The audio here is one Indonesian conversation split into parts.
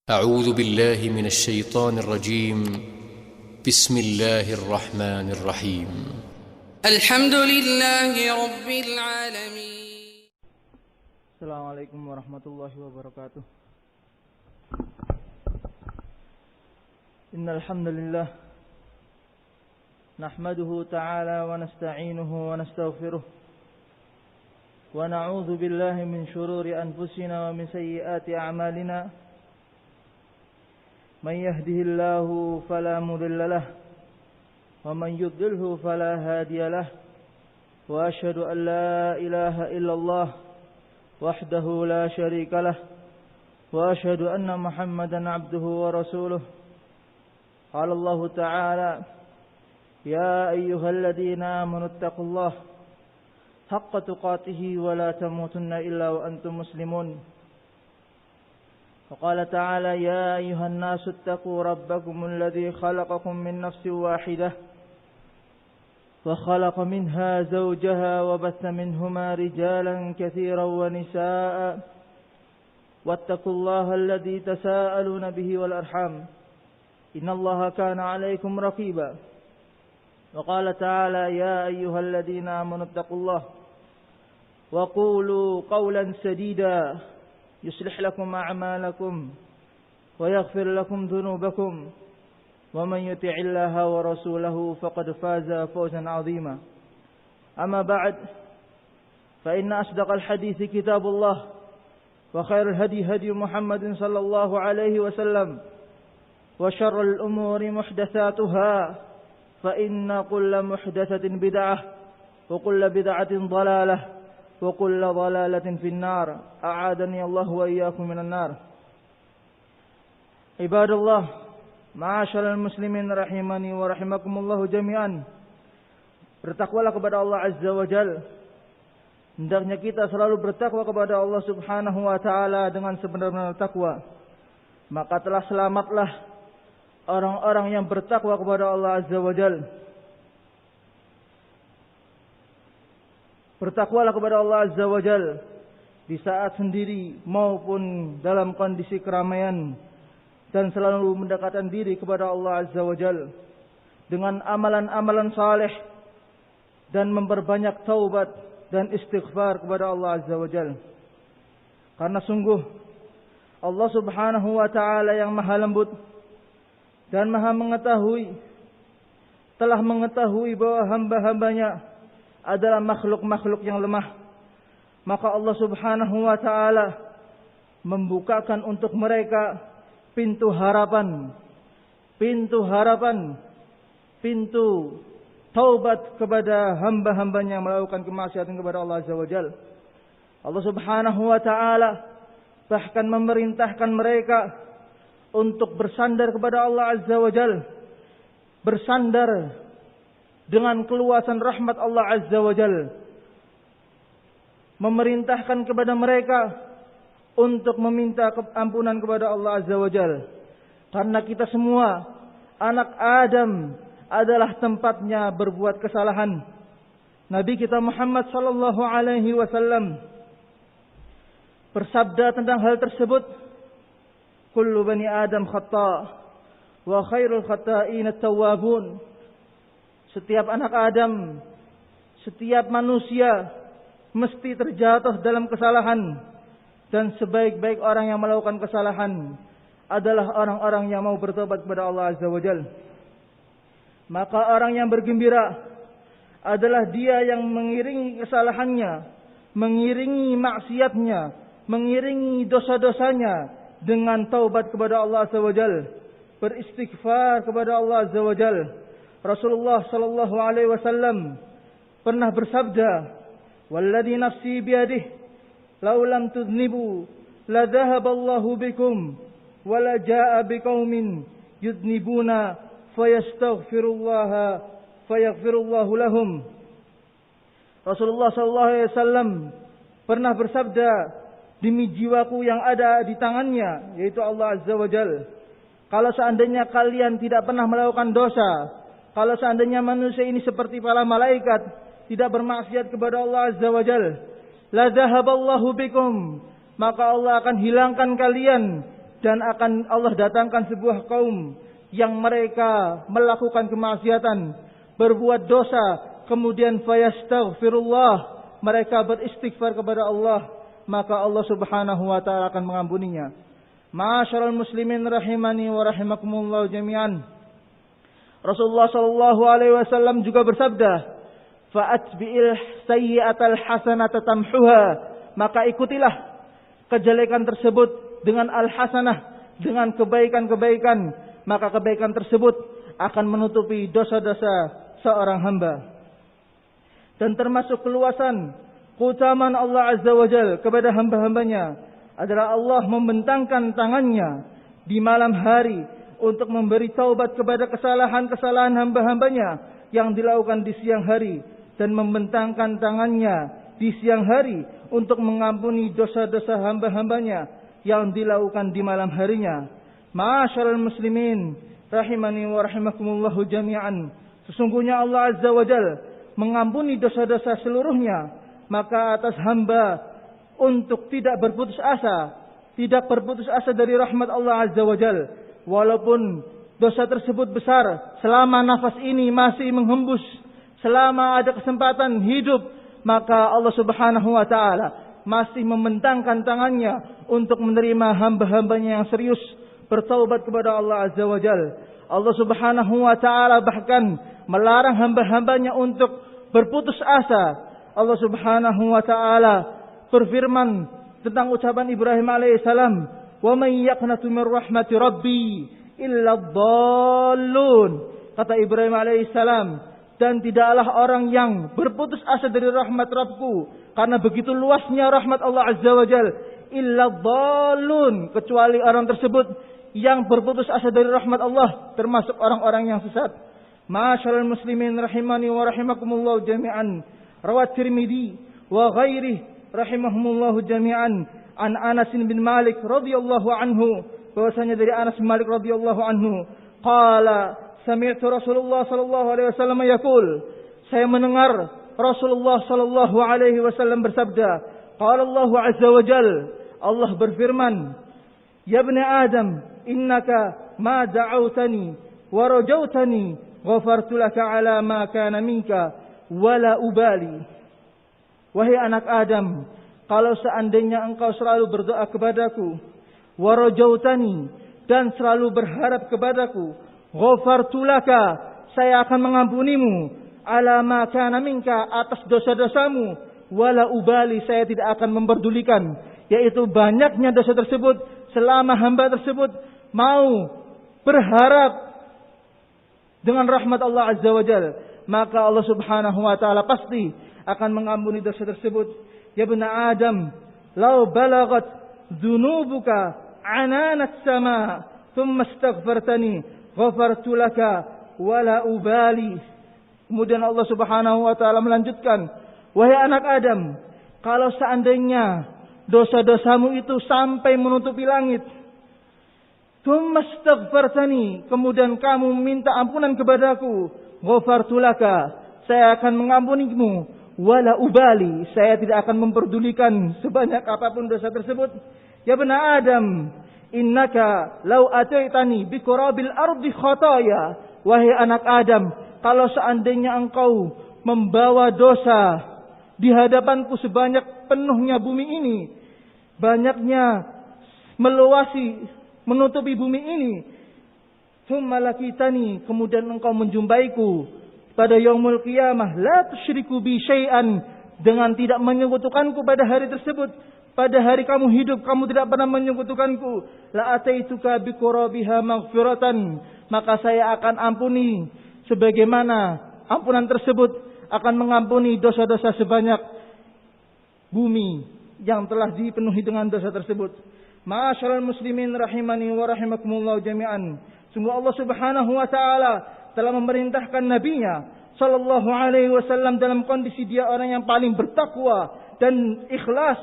أعوذ بالله من الشيطان الرجيم. بسم الله الرحمن الرحيم. الحمد لله رب العالمين. السلام عليكم ورحمة الله وبركاته. إن الحمد لله نحمده تعالى ونستعينه ونستغفره ونعوذ بالله من شرور أنفسنا ومن سيئات أعمالنا. من يهده الله فلا مضل له ومن يضلله فلا هادي له وأشهد أن لا إله إلا الله وحده لا شريك له وأشهد أن محمدا عبده ورسوله. قال الله تعالى: يا أيها الذين آمنوا اتقوا الله حق تقاته ولا تموتن إلا وأنتم مسلمون. وقال تعالى: يا أيها الناس اتقوا ربكم الذي خلقكم من نفس واحدة وخلق منها زوجها وبث منهما رجالا كثيرا ونساء واتقوا الله الذي تساءلون به والأرحام إن الله كان عليكم رقيبا. وقال تعالى: يا أيها الذين آمنوا اتقوا الله وقولوا قولا سديدا يصلح لكم أعمالكم ويغفر لكم ذنوبكم ومن يطع الله ورسوله فقد فاز فوزا عظيما. أما بعد، فإن أصدق الحديث كتاب الله وخير الهدي هدي محمد صلى الله عليه وسلم وشر الأمور محدثاتها فإن كل محدثة بدعة وكل بدعة ضلالة وكل ضلالة في النار. أعاذني الله وإياكم من النار. عباد الله، معاشر المسلمين rahimani wa rahimakumullah jami'an. Bertakwalah kepada Allah Azza wa Jalla. Hendaknya kita selalu bertakwa kepada Allah Subhanahu wa taala dengan sebenar-benar takwa. Maka telah selamatlah orang-orang yang bertakwa kepada Allah Azza wa Jalla. Bertakwalah kepada Allah Azza wa Jalla di saat sendiri maupun dalam kondisi keramaian, dan selalu mendekatkan diri kepada Allah Azza wa Jalla dengan amalan-amalan saleh dan memperbanyak taubat dan istighfar kepada Allah Azza wa Jalla. Karena sungguh Allah Subhanahu wa taala yang Maha Lembut dan Maha Mengetahui telah mengetahui bahwa hamba-hambanya adalah makhluk-makhluk yang lemah. Maka Allah Subhanahu wa taala membukakan untuk mereka pintu harapan, pintu taubat kepada hamba-hambanya yang melakukan kemaksiatan kepada Allah Azza wa Jalla. Allah Subhanahu wa taala bahkan memerintahkan mereka untuk bersandar kepada Allah Azza wa Jalla, bersandar dengan keluasan rahmat Allah Azza wa Jalla, memerintahkan kepada mereka untuk meminta ampunan kepada Allah Azza wa Jalla. Karena kita semua anak Adam adalah tempatnya berbuat kesalahan. Nabi kita Muhammad sallallahu alaihi wasallam bersabda tentang hal tersebut: kullu bani Adam khata' wa khairul khata'in at-tawwabun. Setiap anak Adam, setiap manusia mesti terjatuh dalam kesalahan, dan sebaik-baik orang yang melakukan kesalahan adalah orang-orang yang mau bertobat kepada Allah Azza wa Jalla. Maka orang yang bergembira adalah dia yang mengiringi kesalahannya, mengiringi maksiatnya, mengiringi dosa-dosanya dengan taubat kepada Allah Azza wa Jalla, beristighfar kepada Allah Azza wa Jalla. Rasulullah sallallahu alaihi wasallam pernah bersabda, "Walladzi nafsi biyadihi, law lam tudnibu la dhahaba Allahu bikum wa la jaa'a biqaumin yudnibuna fayastaghfirullaha fayaghfirullahu lahum." Rasulullah sallallahu alaihi wasallam pernah bersabda, "Demi jiwaku yang ada di tangannya, yaitu Allah Azza wa Jalla, kalau seandainya kalian tidak pernah melakukan dosa, kalau seandainya manusia ini seperti para malaikat, tidak bermaksiat kepada Allah Azza wa Jalla, la dhahaballahu bikum, maka Allah akan hilangkan kalian dan akan Allah datangkan sebuah kaum yang mereka melakukan kemaksiatan, berbuat dosa, kemudian fayastaghfirullah, mereka beristighfar kepada Allah, maka Allah Subhanahu wa taala akan mengampuninya. Ma'asyiral muslimin rahimani wa rahimakumullah jami'an. Rasulullah sallallahu alaihi wasallam juga bersabda, "Fa'atbi'il sayyi'atal hasanata tamhuha." Maka ikutilah kejelekan tersebut dengan al-hasanah, dengan kebaikan-kebaikan, maka kebaikan tersebut akan menutupi dosa-dosa seorang hamba. Dan termasuk keluasan keutamaan Allah Azza wa Jalla kepada hamba-hambanya adalah Allah membentangkan tangannya di malam hari untuk memberi taubat kepada kesalahan-kesalahan hamba-hambanya yang dilakukan di siang hari, dan membentangkan tangannya di siang hari untuk mengampuni dosa-dosa hamba-hambanya yang dilakukan di malam harinya. Ma'asyiral muslimin rahimani wa rahimakumullah jami'an. Sesungguhnya Allah Azza wa Jalla mengampuni dosa-dosa seluruhnya, maka atas hamba untuk tidak berputus asa dari rahmat Allah Azza wa Jalla. Walaupun dosa tersebut besar, selama nafas ini masih menghembus, selama ada kesempatan hidup, maka Allah Subhanahu wa taala masih membentangkan tangannya untuk menerima hamba-hambanya yang serius bertaubat kepada Allah Azza wa Jalla. Allah Subhanahu wa taala bahkan melarang hamba-hambanya untuk berputus asa. Allah Subhanahu wa taala berfirman tentang ucapan Ibrahim alaihissalam, "Wa may yaqnatu min rahmati rabbi illa dhallun." Kata Ibrahim alaihissalam, dan tidaklah orang yang berputus asa dari rahmat Rabbku, karena begitu luasnya rahmat Allah Azza wa Jalla, illa dhallun, kecuali orang tersebut yang berputus asa dari rahmat Allah, termasuk orang-orang yang sesat. Ma'asyiral muslimin rahimani wa rahimakumullah jami'an. Rawat Tirmidzi wa ghairihi rahimahumullah jami'an an Anas bin Malik radhiyallahu anhu, bahwasanya dari Anas bin Malik radhiyallahu anhu, qala sami'tu Rasulullah sallallahu alaihi wasallam yaqul, saya mendengar Rasulullah sallallahu alaihi wasallam bersabda, qala Allah azza wa jalla, Allah berfirman, ya ibn Adam, innaka ma da'awtani wa rajautani ghafartu laka ala ma kana minka wala ubali. Wahai anak Adam, kalau seandainya engkau selalu berdoa kepadaku, wa rajautani, dan selalu berharap kepadaku, ghafartu laka, saya akan mengampunimu, ala ma kana minka, atas dosa-dosamu, wala ubali, saya tidak akan memperdulikan, yaitu banyaknya dosa tersebut, selama hamba tersebut mau berharap dengan rahmat Allah Azza wa Jalla, maka Allah Subhanahu wa taala pasti akan mengampuni dosa tersebut. Ya ibn Adam, law balagat dzunubuka ananat sama thumma astaghfartani ghafartu laka wala ubali. Kemudian Allah Subhanahu wa taala melanjutkan, wahai anak Adam, kalau seandainya dosa-dosamu itu sampai menutupi langit, thumma astaghfartani, kemudian kamu minta ampunan kepadaku, ghafartu laka, saya akan mengampunimu, wala ubali, saya tidak akan memperdulikan sebanyak apapun dosa tersebut. Ya ibn Adam, innaka law ataitani bi qurabil ardi khataya, wahai anak Adam, kalau seandainya engkau membawa dosa di hadapanku sebanyak penuhnya bumi ini, banyaknya meluasi menutupi bumi ini, thumma lakitani, kemudian engkau menjumpaiku pada yaumul qiyamah, la tusyriku bi syai'an, dengan tidak menyekutukanku pada hari tersebut, pada hari kamu hidup kamu tidak pernah menyekutukanku, la ataituka bi qurabiha maghfiratan, maka saya akan ampuni sebagaimana ampunan tersebut akan mengampuni dosa-dosa sebanyak bumi yang telah dipenuhi dengan dosa tersebut. Ma'asyiral muslimin rahimani wa rahimakumullah jami'an. Sungguh Allah Subhanahu wa taala telah memerintahkan nabinya sallallahu alaihi wasallam dalam kondisi dia orang yang paling bertakwa dan ikhlas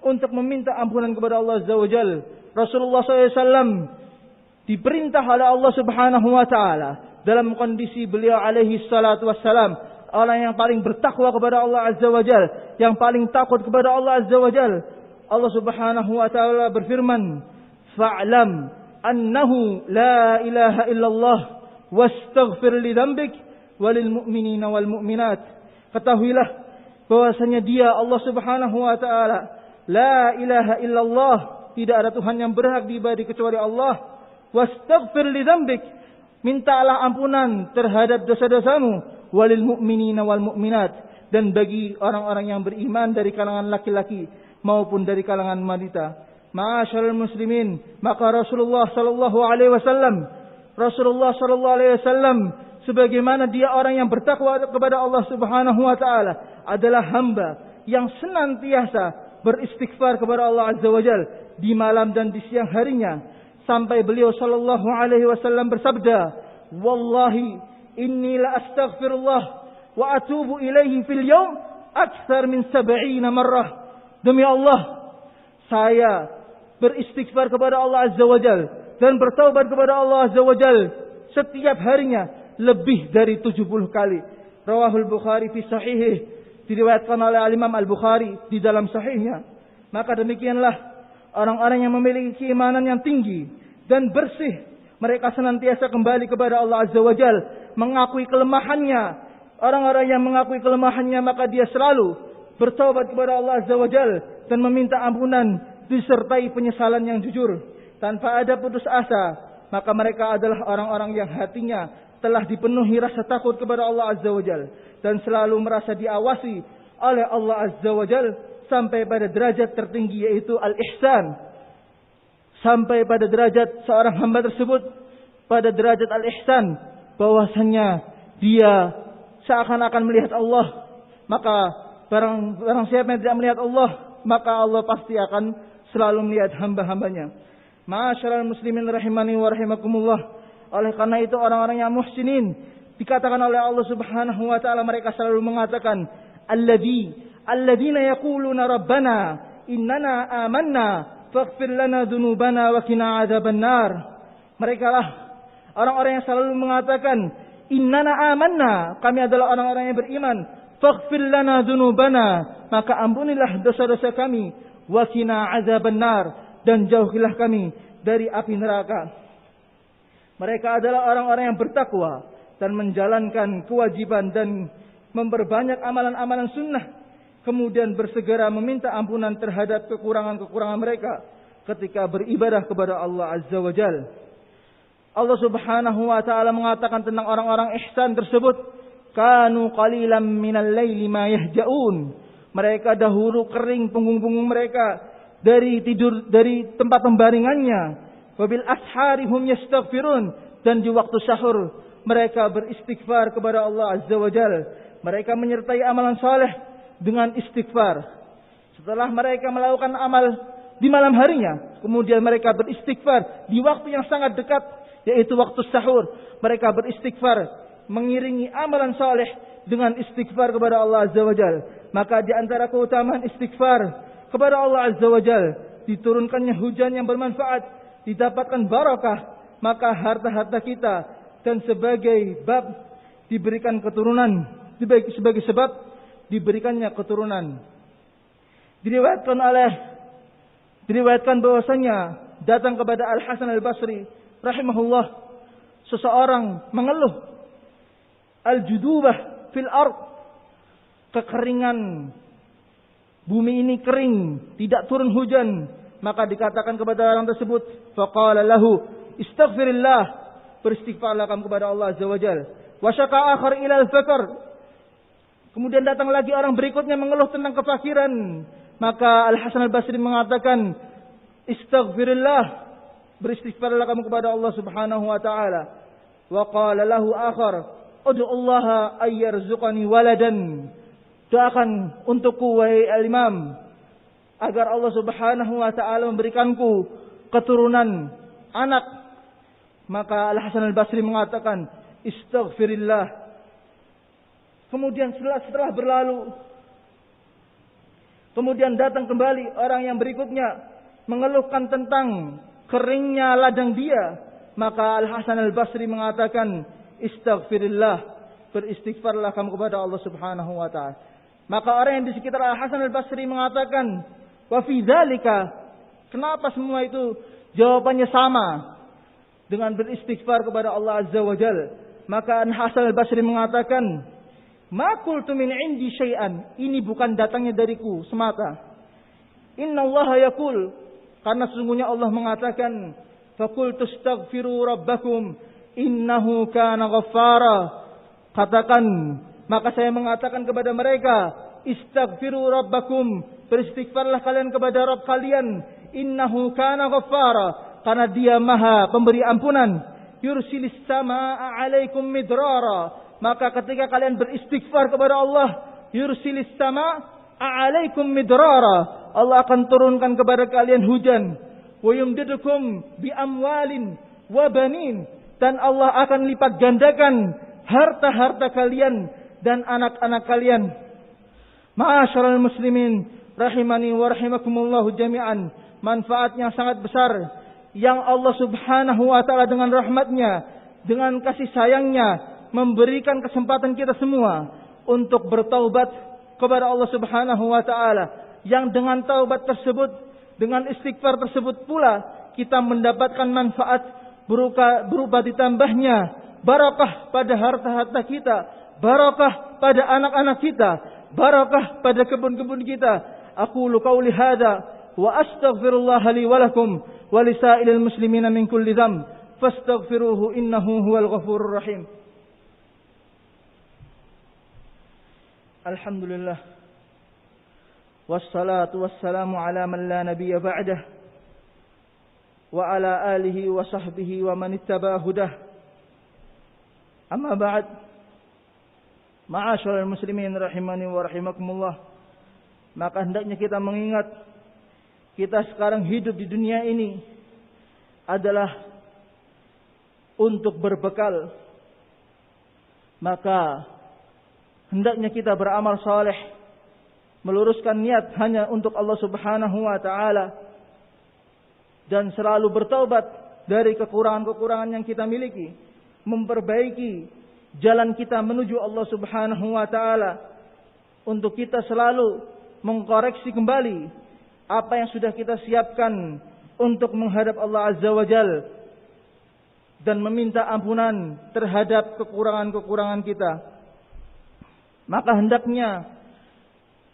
untuk meminta ampunan kepada Allah Azza wa Jalla. Rasulullah SAW diperintah oleh Allah Subhanahu wa taala dalam kondisi beliau alaihi salatu wassalam orang yang paling bertakwa kepada Allah Azza wa Jalla, yang paling takut kepada Allah Azza wa Jalla. Allah Subhanahu wa taala berfirman, fa'lam annahu la ilaha illallah wastaghfir li dzambik walil mu'minina wal mu'minat. Ketahuilah bahwasanya Dia Allah Subhanahu wa taala la ilaha illallah, tidak ada Tuhan yang berhak diibadahi kecuali Allah. Wastaghfir li dzambik, mintalah ampunan terhadap dosa-dosamu. Walil mu'minina wal mu'minat, dan bagi orang-orang yang beriman dari kalangan laki-laki maupun dari kalangan wanita. Ma'asyiral muslimin, maka Rasulullah sallallahu alaihi wasallam sebagaimana dia orang yang bertakwa kepada Allah Subhanahu wa taala, adalah hamba yang senantiasa beristighfar kepada Allah Azza wa Jalla di malam dan di siang harinya, sampai beliau sallallahu alaihi wasallam bersabda, "Wallahi inni la astaghfirullah wa atubu ilaihi fil yaum aktsar min 70 marrah." Demi Allah, saya beristighfar kepada Allah Azza wa Jalla dan bertaubat kepada Allah Azza wa Jalla setiap harinya lebih dari 70 kali. Rawahul Bukhari fi sahihih, diriwayatkan oleh Imam Al-Bukhari di dalam sahihnya. Maka demikianlah orang-orang yang memiliki keimanan yang tinggi dan bersih, mereka senantiasa kembali kepada Allah Azza wa Jalla, mengakui kelemahannya. Orang-orang yang mengakui kelemahannya, maka dia selalu bertaubat kepada Allah Azza wa Jalla dan meminta ampunan disertai penyesalan yang jujur tanpa ada putus asa. Maka mereka adalah orang-orang yang hatinya telah dipenuhi rasa takut kepada Allah Azza wa Jalla dan selalu merasa diawasi oleh Allah Azza wa Jalla sampai pada derajat tertinggi, yaitu al-ihsan. Sampai pada derajat seorang hamba tersebut pada derajat al-ihsan, bahwasanya dia seakan-akan melihat Allah. Maka barang siapa yang tidak melihat Allah, maka Allah pasti akan selalu melihat hamba-hambanya. Ma'asyiral muslimin rahimani wa rahimakumullah. Oleh karena itu orang-orang yang muhsinin dikatakan oleh Allah Subhanahu wa taala, mereka selalu mengatakan alladzina yaquluna rabbana innana amanna faghfir lana dzunubana wa qina adzabannar. Mereka lah orang-orang yang selalu mengatakan innana amanna, kami adalah orang-orang yang beriman, faghfir lana dzunubana, maka ampunilah dosa-dosa kami, wa qina adzabannar, dan jauhilah kami dari api neraka. Mereka adalah orang-orang yang bertakwa dan menjalankan kewajiban dan memperbanyak amalan-amalan sunnah, kemudian bersegera meminta ampunan terhadap kekurangan-kekurangan mereka ketika beribadah kepada Allah Azza wa Jalla. Allah Subhanahu wa taala mengatakan tentang orang-orang ihsan tersebut, kanu qalilan minal laili ma yahjaun. Mereka dahulu kering punggung-punggung mereka dari tidur, dari tempat pembaringannya. Wabil ashari hum yastaghfirun, dan di waktu sahur mereka beristighfar kepada Allah Azza wa Jalla. Mereka menyertai amalan saleh dengan istighfar. Setelah mereka melakukan amal di malam harinya, kemudian mereka beristighfar di waktu yang sangat dekat, yaitu waktu sahur. Mereka beristighfar mengiringi amalan saleh dengan istighfar kepada Allah Azza wa Jalla. Maka di antara keutamaan istighfar kepada Allah Azza wa Jalla, diturunkannya hujan yang bermanfaat, didapatkan barakah, maka harta-harta kita dan sebagai bab diberikan keturunan, sebagai sebab diberikannya keturunan. Diriwayatkan bahwasanya datang kepada Al Hasan Al Basri rahimahullah seseorang mengeluh al-judubah fil ard, kekeringan, bumi ini kering, tidak turun hujan. Maka dikatakan kepada orang tersebut, faqala lahu istaghfirillah, beristighfarlah kamu kepada Allah Azza wa Jalla. Wa syaka akhar ila al-faqr, kemudian datang lagi orang berikutnya mengeluh tentang kefakiran. Maka Al Hasan Al Basri mengatakan, istaghfirillah, beristighfarlah kamu kepada Allah Subhanahu wa taala. Wa qala lahu akhar, ud'ullaha ay yarzuqani waladan, doakan untukku wahai al-imam agar Allah Subhanahu wa taala memberikanku keturunan, anak. Maka Al Hasan Al Basri mengatakan, istaghfirillah. Kemudian setelah berlalu, kemudian datang kembali orang yang berikutnya mengeluhkan tentang keringnya ladang dia. Maka Al Hasan Al Basri mengatakan, istaghfirillah, beristighfarlah kamu kepada Allah Subhanahu wa taala. Maka orang yang di sekitar Al Hasan Al Basri mengatakan, wa fi dzalika, kenapa semua itu Jawabannya sama dengan beristighfar kepada Allah Azza wa Jalla. Maka Hasan al-Basri mengatakan, "Ma qultu min indi syai'an." Ini bukan datangnya dariku semata. Inna Allah yaqul, karena sesungguhnya Allah mengatakan, "Faqultu astaghfiru rabbakum innahu kana ghaffara." Katakan, maka saya mengatakan kepada mereka, "Istaghfiru rabbakum." Beristighfarlah kalian kepada Rabb kalian. Innahu kana ghaffara, karena Dia Maha pemberi ampunan. Yursilis samaa'a 'alaikum midrara. Maka ketika kalian beristighfar kepada Allah, yursilis samaa'a 'alaikum midrara, Allah akan turunkan kepada kalian hujan. Wa yumdidukum bi amwalin wa banin, dan Allah akan lipat gandakan harta-harta kalian dan anak-anak kalian. Ma'asyiral muslimin rahimani wa rahimakumullahu jami'an. Manfaat yang sangat besar yang Allah Subhanahu wa taala dengan rahmatnya, dengan kasih sayangnya memberikan kesempatan kita semua untuk bertaubat kepada Allah Subhanahu wa taala. Yang dengan taubat tersebut, dengan istighfar tersebut pula kita mendapatkan manfaat berupa ditambahnya barakah pada harta-harta kita, barakah pada anak-anak kita, barakah pada kebun-kebun kita. Aqulu qauli hadza wa astaghfirullah li wa lakum wa lisairil muslimina min kulli dzamb fastaghfiruhu innahu huwal ghafurur rahim. Alhamdulillah wassalatu wassalamu ala man la nabiyya ba'dah wa ala alihi wa sahbihi wa man ittaba hudah. Amma ba'd. Ma'asyiral muslimin rahimani wa rahimakumullah. Maka hendaknya kita mengingat kita sekarang hidup di dunia ini adalah untuk berbekal. Maka hendaknya kita beramal saleh, meluruskan niat hanya untuk Allah Subhanahu wa taala, dan selalu bertaubat dari kekurangan-kekurangan yang kita miliki, memperbaiki jalan kita menuju Allah Subhanahu wa taala, untuk kita selalu mengkoreksi kembali apa yang sudah kita siapkan untuk menghadap Allah Azza wa Jalla, dan meminta ampunan terhadap kekurangan-kekurangan kita. Maka hendaknya,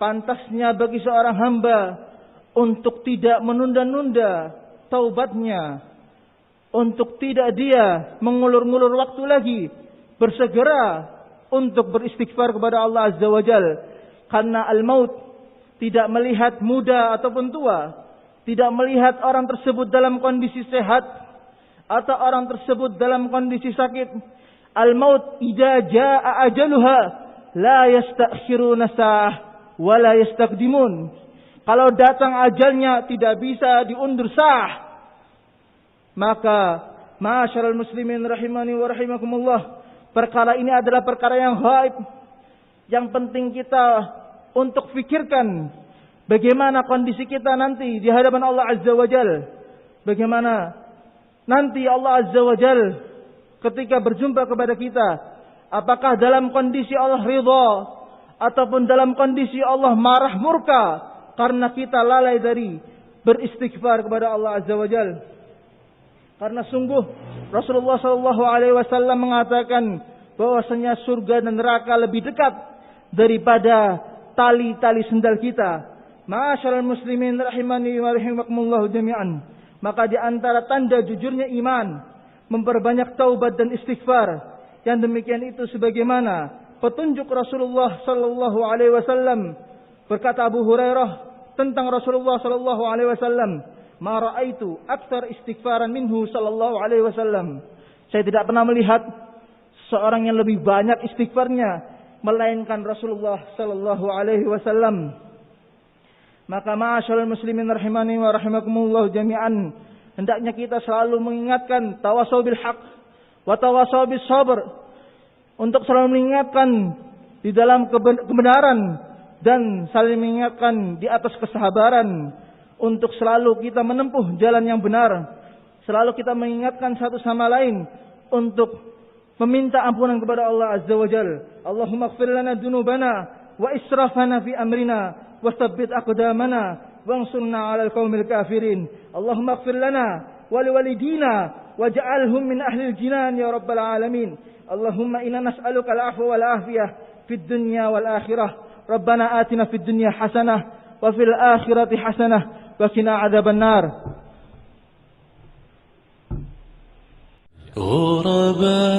pantasnya bagi seorang hamba untuk tidak menunda-nunda taubatnya, untuk tidak dia mengulur-ngulur waktu lagi, bersegera untuk beristighfar kepada Allah Azza wa Jalla. Karena al-maut tidak melihat muda ataupun tua, tidak melihat orang tersebut dalam kondisi sehat atau orang tersebut dalam kondisi sakit. Al-maut idza jaa ajaluha la yastakhiruna sa'ah wa la yastaqdimun. Kalau datang ajalnya tidak bisa diundur sah. Maka ma'asyiral muslimin rahimani wa rahimakumullah, perkara ini adalah perkara yang gaib, yang penting kita untuk fikirkan bagaimana kondisi kita nanti di hadapan Allah Azza wa Jalla. Bagaimana nanti Allah Azza wa Jalla ketika berjumpa kepada kita, apakah dalam kondisi Allah ridha ataupun dalam kondisi Allah marah murka karena kita lalai dari beristighfar kepada Allah Azza wa Jalla. Karena sungguh Rasulullah sallallahu alaihi wasallam mengatakan bahwasanya surga dan neraka lebih dekat daripada tali-tali sendal kita. Ma'asyiral muslimin rahimani wa rahimakumullah jami'an. Maka di antara tanda jujurnya iman, memperbanyak taubat dan istighfar. Yang demikian itu sebagaimana petunjuk Rasulullah sallallahu alaihi wasallam. Berkata Abu Hurairah tentang Rasulullah sallallahu alaihi wasallam, "Ma ra'aitu aktsar istighfaran minhu sallallahu alaihi wasallam." Saya tidak pernah melihat seorang yang lebih banyak istighfarnya melainkan Rasulullah sallallahu alaihi wasallam. Maka ma'asyiral muslimin rahimani wa rahimakumullah jami'an, hendaknya kita selalu mengingatkan tawasau bil haq wa tawasau bis sabr, untuk selalu mengingatkan di dalam kebenaran dan saling mengingatkan di atas kesabaran, untuk selalu kita menempuh jalan yang benar. Selalu kita mengingatkan satu sama lain untuk meminta ampunan kepada Allah Azza wa Jalla. Allahumma ighfir lana dzunubana wa israfana fi amrina wa tsabbit aqdamana wansurna 'alal qaumil kafirin. Allahumma ighfir lana ولوالدينا واجعلهم من أهل الجنان يا رب العالمين. اللهم إنا نسألك العفو والعافية في الدنيا والآخرة. ربنا آتنا في الدنيا حسنة وفي الآخرة حسنة وقنا عذاب النار. غرباء